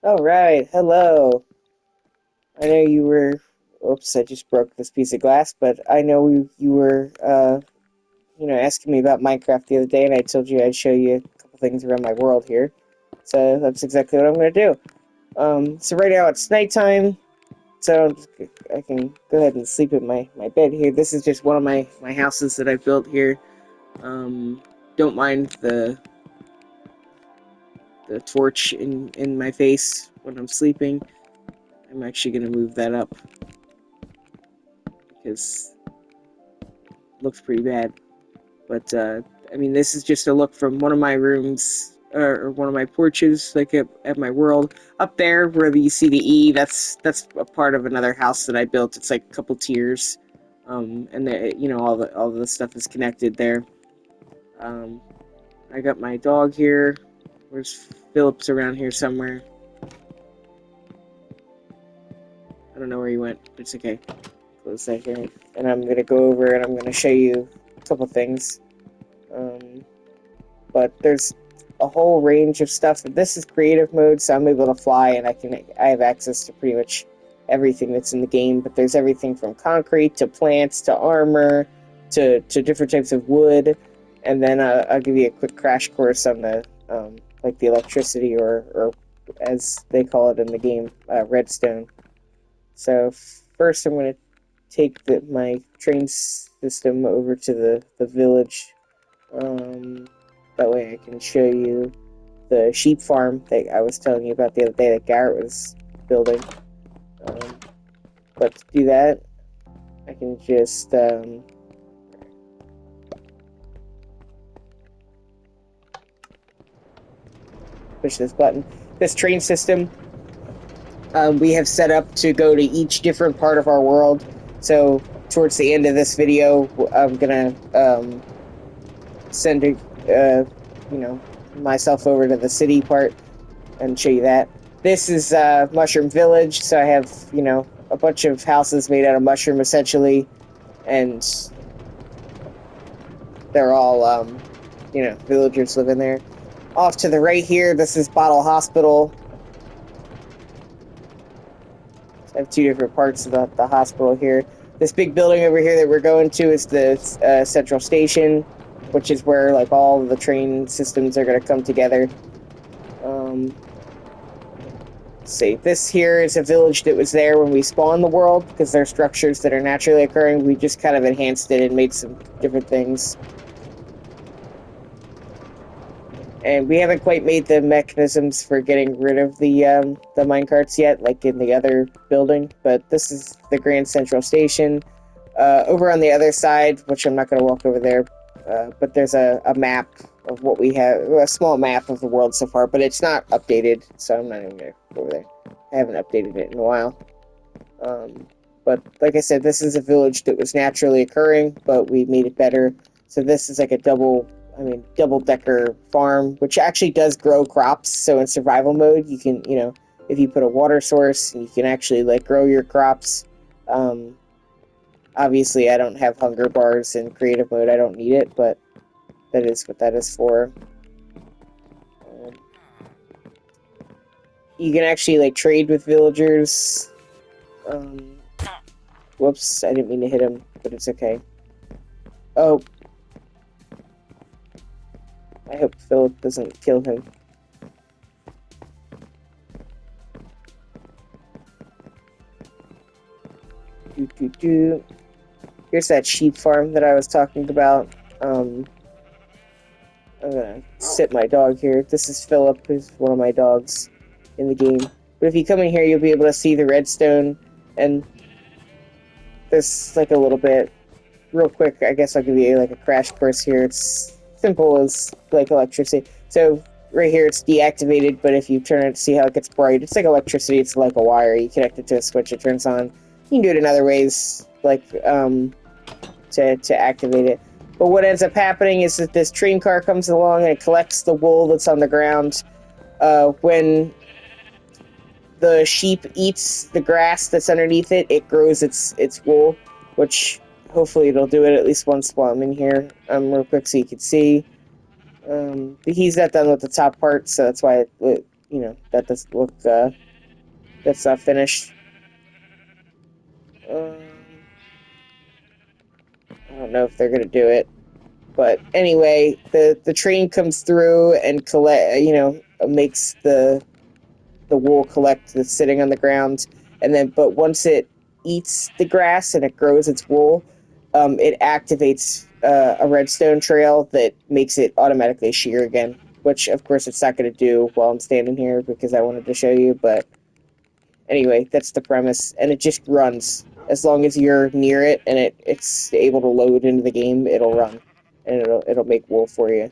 All right, hello. I know you were. Oops, I just broke this piece of glass, but I know you were, asking me about Minecraft the other day, and I told you I'd show you a couple things around my world here. So that's exactly what I'm going to do. So right now it's nighttime, so I can go ahead and sleep in my bed here. This is just one of my houses that I've built here. Um, don't mind the torch in my face when I'm sleeping. I'm actually going to move that up because it looks pretty bad. But I mean, this is just a look from one of my rooms or one of my porches, like at my world. Up there, where you see the E, that's a part of another house that I built. It's like a couple tiers, and all the stuff is connected there. Um, I got my dog here. Where's Phillips around here somewhere? I don't know where he went. But it's okay. Close that here, and I'm gonna go over and I'm gonna show you a couple things. Um, but there's a whole range of stuff. This is creative mode, so I'm able to fly, and I have access to pretty much everything that's in the game. But there's everything from concrete to plants to armor to different types of wood, and then I'll give you a quick crash course on the like the electricity or as they call it in the game, redstone. So first, I'm going to take my train system over to the village. Um, that way I can show you the sheep farm that I was telling you about the other day that Garrett was building. Um, but to do that, I can just push this button. This train system we have set up to go to each different part of our world. So towards the end of this video, I'm gonna send myself over to the city part and show you that. This is Mushroom Village, so I have, a bunch of houses made out of mushroom essentially, and they're all, villagers living there. Off to the right here, this is Bottle Hospital. So I have two different parts of the hospital here. This big building over here that we're going to is the central station, which is where like all the train systems are going to come together. Um, see, this here is a village that was there when we spawned the world, because they're structures that are naturally occurring. We just kind of enhanced it and made some different things. And we haven't quite made the mechanisms for getting rid of the minecarts yet, like in the other building. But this is the Grand Central Station. Over on the other side, which I'm not going to walk over there, but there's a map of what we have, a small map of the world so far, but it's not updated, so I'm not even going to go over there. I haven't updated it in a while. But like I said, this is a village that was naturally occurring, but we made it better. So this is like a double-decker farm, which actually does grow crops. So in survival mode, you can, if you put a water source, you can actually like grow your crops. Um, Obviously, I don't have hunger bars in creative mode. I don't need it, but that is what that is for. Um, you can actually like trade with villagers. Um, Whoops, I didn't mean to hit him, but it's okay. Oh, I hope Philip doesn't kill him. Doo, doo, doo. Here's that sheep farm that I was talking about. I'm gonna sit my dog here. This is Philip, who's one of my dogs in the game. But if you come in here, you'll be able to see the redstone, and there's like a little bit. Real quick, I guess I'll give you like a crash course here. It's simple as like electricity. So right here, it's deactivated, but if you turn it to see how it gets bright, it's like electricity. It's like a wire. You connect it to a switch, it turns on. You can do it in other ways, like to activate it. But what ends up happening is that this train car comes along and it collects the wool that's on the ground. When the sheep eats the grass that's underneath it, it grows its wool, which hopefully it'll do it at least once while I'm in here. Real quick so you can see. He's not done with the top part, so that's why that doesn't look, that's not finished. I don't know if they're gonna do it, but anyway, the train comes through and makes the wool collect that's sitting on the ground, and then but once it eats the grass and it grows its wool, it activates a redstone trail that makes it automatically shear again. Which of course it's not going to do while I'm standing here because I wanted to show you. But anyway, that's the premise, and it just runs as long as you're near it and it's able to load into the game. It'll run, and it'll make wool for you.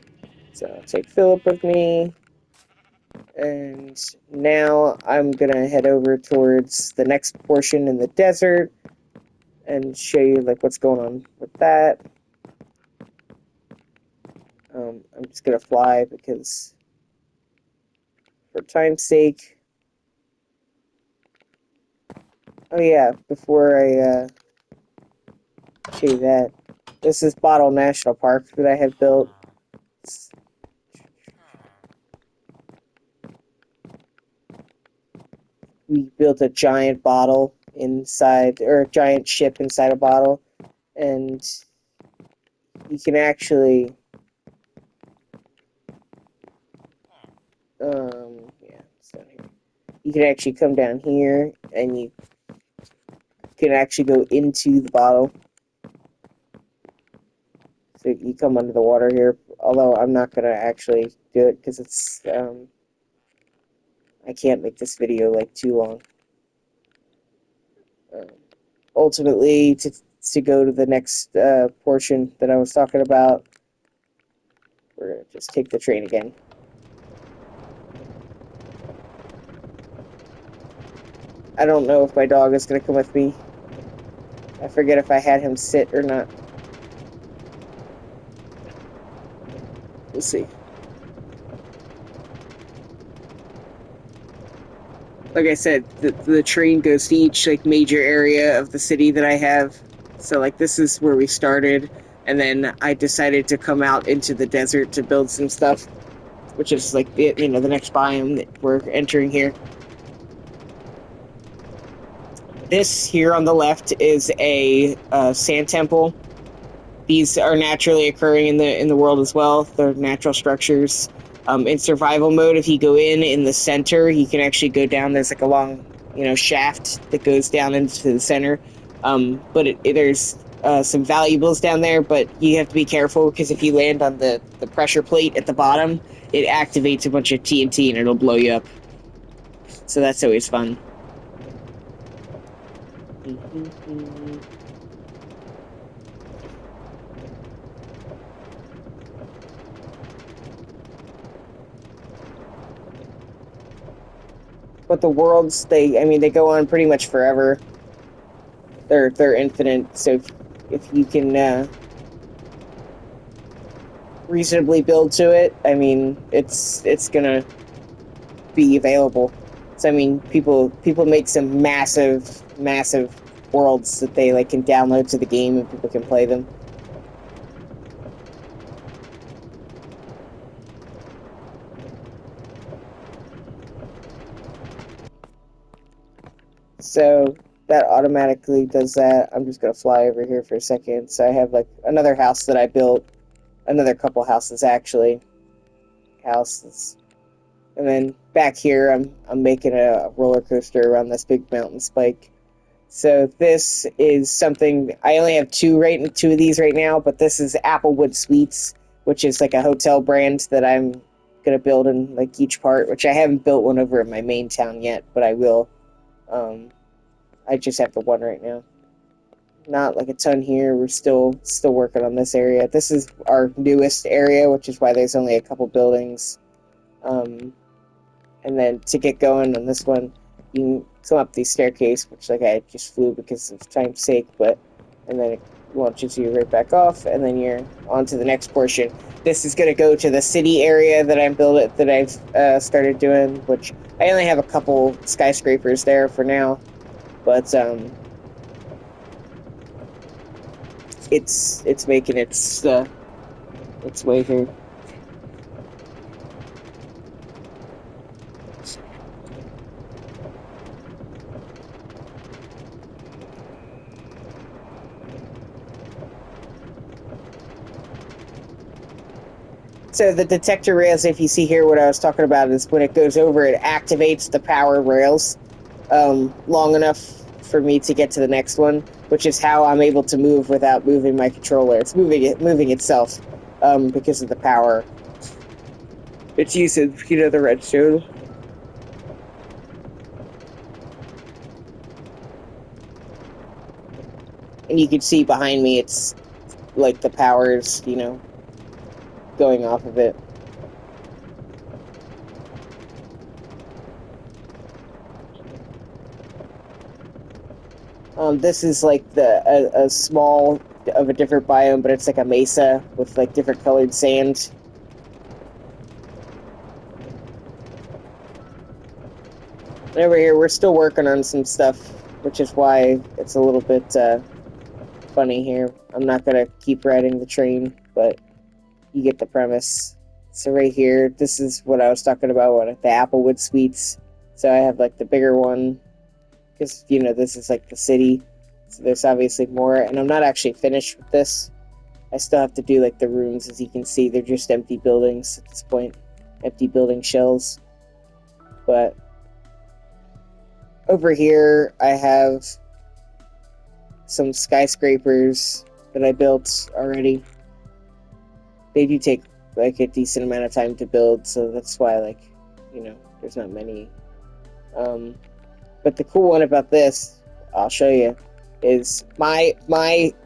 So I'll take Philip with me. And now I'm gonna head over towards the next portion in the desert and show you like what's going on with that. I'm just gonna fly because for time's sake. Oh yeah, before I show you that, this is Bottle National Park that I have built. We built a giant bottle inside, or a giant ship inside a bottle, and you can actually yeah, it's down here. You can actually come down here and you can actually go into the bottle. So you come under the water here, although I'm not going to actually do it because it's, I can't make this video like too long. Um, Ultimately, to go to the next portion that I was talking about, we're going to just take the train again. I don't know if my dog is going to come with me. I forget if I had him sit or not. We'll see. Like I said, the train goes to each like major area of the city that I have. So like this is where we started, and then I decided to come out into the desert to build some stuff, which is like the next biome that we're entering here. This here on the left is a sand temple. These are naturally occurring in the world as well. They're natural structures. In survival mode, if you go in the center, you can actually go down. There's like a long, shaft that goes down into the center. But there's some valuables down there, but you have to be careful because if you land on the pressure plate at the bottom, it activates a bunch of TNT and it'll blow you up. So that's always fun. But the worlds, they go on pretty much forever. They're infinite. So if you can reasonably build to it, it's gonna be available. So people make some massive worlds that they like can download to the game and people can play them. So that automatically does that. I'm just gonna fly over here for a second. So I have like another house that I built, another couple houses actually, houses, and then back here I'm making a roller coaster around this big mountain spike. So this is something I only have two of these right now, but this is Applewood Suites, which is like a hotel brand that I'm gonna build in like each part, which I haven't built one over in my main town yet, but I will. Um, I just have the one right now. Not like a ton here. We're still working on this area. This is our newest area, which is why there's only a couple buildings. Um, and then to get going on this one, you can come up the staircase, which like I just flew because of time's sake, and then it launches you right back off, and then you're on to the next portion. This is going to go to the city area that I've started doing, which I only have a couple skyscrapers there for now, but it's making its way here. So the detector rails, if you see here, what I was talking about is when it goes over, it activates the power rails long enough for me to get to the next one, which is how I'm able to move without moving my controller. It's moving itself because of the power. It's using, the redstone. And you can see behind me, it's like the power's, going off of it. This is like a small of a different biome, but it's like a mesa with like different colored sand. And over here, we're still working on some stuff, which is why it's a little bit funny here. I'm not gonna keep riding the train, but you get the premise. So right here, this is what I was talking about, the Applewood Suites. So I have like the bigger one, because this is like the city. So there's obviously more, and I'm not actually finished with this. I still have to do like the rooms. As you can see, they're just empty buildings at this point, empty building shells. But over here, I have some skyscrapers that I built already. They do take like a decent amount of time to build, so that's why there's not many. But the cool one about this, I'll show you, is I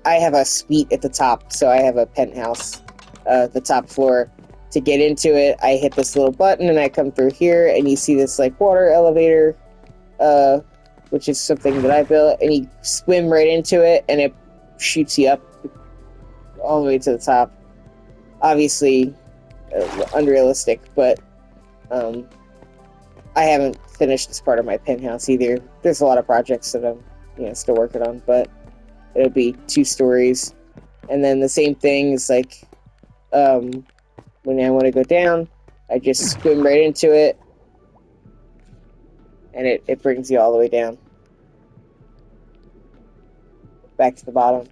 have a suite at the top, so I have a penthouse, the top floor. To get into it, I hit this little button and I come through here, and you see this like water elevator, which is something that I built, and you swim right into it, and it shoots you up all the way to the top. Obviously, unrealistic, but I haven't finished this part of my penthouse either. There's a lot of projects that I'm still working on, but it'll be 2 stories. And then the same thing is like when I want to go down, I just swim right into it, and it brings you all the way down back to the bottom.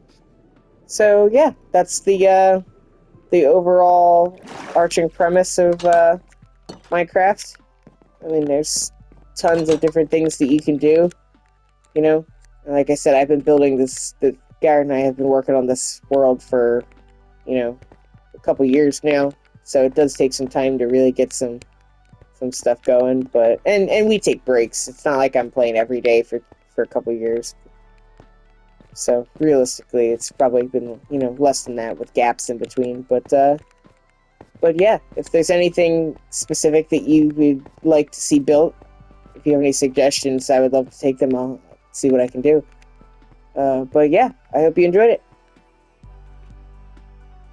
So yeah, that's the overall arching premise of Minecraft. I mean, there's tons of different things that you can do, And like I said, I've been building this. Garrett and I have been working on this world for, a couple years now. So it does take some time to really get some stuff going. But and we take breaks. It's not like I'm playing every day for a couple years. So realistically, it's probably been less than that with gaps in between. But yeah, if there's anything specific that you would like to see built, if you have any suggestions, I would love to take them. I'll see what I can do. But yeah, I hope you enjoyed it.